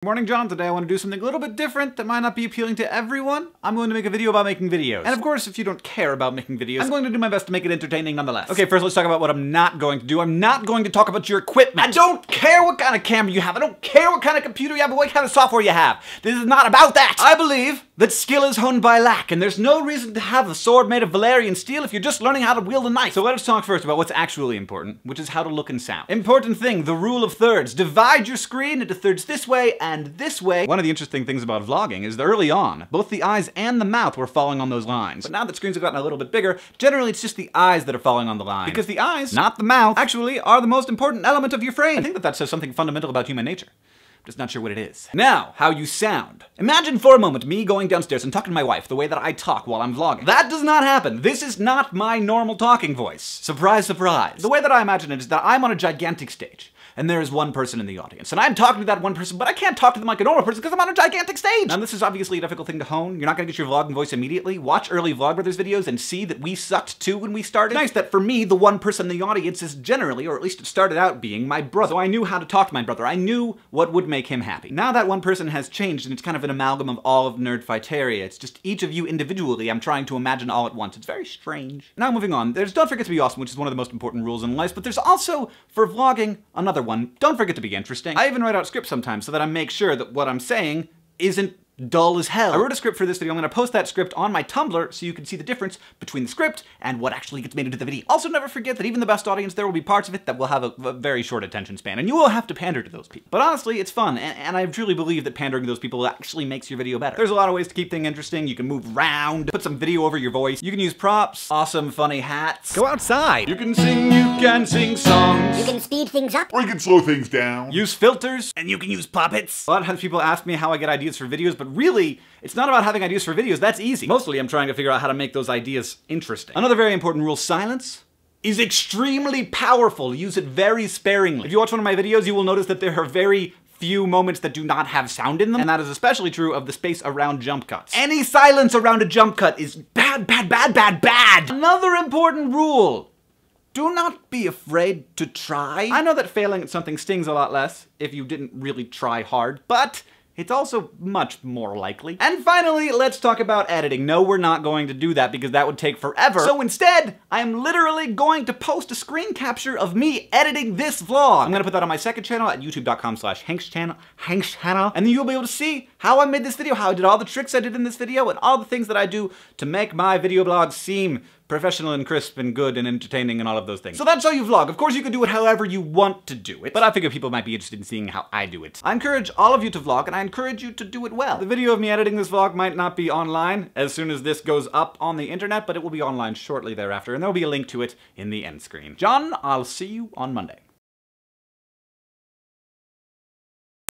Good morning, John. Today I want to do something a little bit different that might not be appealing to everyone. I'm going to make a video about making videos. And of course, if you don't care about making videos, I'm going to do my best to make it entertaining nonetheless. Okay, first let's talk about what I'm not going to do. I'm not going to talk about your equipment. I don't care what kind of camera you have. I don't care what kind of computer you have or what kind of software you have. This is not about that. I believe that skill is honed by lack, and there's no reason to have a sword made of Valerian steel if you're just learning how to wield a knife. So let us talk first about what's actually important, which is how to look and sound. Important thing, the rule of thirds. Divide your screen into thirds this way and this way. One of the interesting things about vlogging is that early on, both the eyes and the mouth were falling on those lines. But now that screens have gotten a little bit bigger, generally it's just the eyes that are falling on the line. Because the eyes, not the mouth, actually are the most important element of your frame. I think that says something fundamental about human nature. I'm just not sure what it is. Now, how you sound. Imagine for a moment me going downstairs and talking to my wife the way that I talk while I'm vlogging. That does not happen. This is not my normal talking voice. Surprise, surprise. The way that I imagine it is that I'm on a gigantic stage, and there is one person in the audience. And I'm talking to that one person, but I can't talk to them like a normal person because I'm on a gigantic stage. Now, this is obviously a difficult thing to hone. You're not gonna get your vlogging voice immediately. Watch early Vlogbrothers videos and see that we sucked too when we started. It's nice that for me, the one person in the audience is generally, or at least it started out being, my brother. So I knew how to talk to my brother. I knew what would make him happy. Now that one person has changed, and it's kind of an amalgam of all of Nerdfighteria. It's just each of you individually I'm trying to imagine all at once. It's very strange. Now moving on, there's don't forget to be awesome, which is one of the most important rules in life, but there's also, for vlogging, another one. Don't forget to be interesting. I even write out scripts sometimes so that I make sure that what I'm saying isn't dull as hell. I wrote a script for this video. I'm gonna post that script on my Tumblr so you can see the difference between the script and what actually gets made into the video. Also, never forget that even the best audience, there will be parts of it that will have a very short attention span, and you will have to pander to those people. But honestly, it's fun, and I truly believe that pandering to those people actually makes your video better. There's a lot of ways to keep things interesting. You can move around, put some video over your voice. You can use props, awesome, funny hats. Go outside. You can sing songs. You can speed things up. Or you can slow things down. Use filters, and you can use puppets. A lot of times people ask me how I get ideas for videos, but really, it's not about having ideas for videos. That's easy. Mostly I'm trying to figure out how to make those ideas interesting. Another very important rule, silence is extremely powerful. Use it very sparingly. If you watch one of my videos, you will notice that there are very few moments that do not have sound in them, and that is especially true of the space around jump cuts. Any silence around a jump cut is bad, bad, bad, bad, bad. Another important rule, do not be afraid to try. I know that failing at something stings a lot less if you didn't really try hard, but it's also much more likely. And finally, let's talk about editing. No, we're not going to do that because that would take forever. So instead, I am literally going to post a screen capture of me editing this vlog. I'm gonna put that on my second channel at youtube.com/HanksChannel, and then you'll be able to see how I made this video, how I did all the tricks I did in this video, and all the things that I do to make my video blogs seem professional and crisp and good and entertaining and all of those things. So that's how you vlog. Of course, you can do it however you want to do it, but I figure people might be interested in seeing how I do it. I encourage all of you to vlog, and I encourage you to do it well. The video of me editing this vlog might not be online as soon as this goes up on the internet, but it will be online shortly thereafter, and there will be a link to it in the end screen. John, I'll see you on Monday.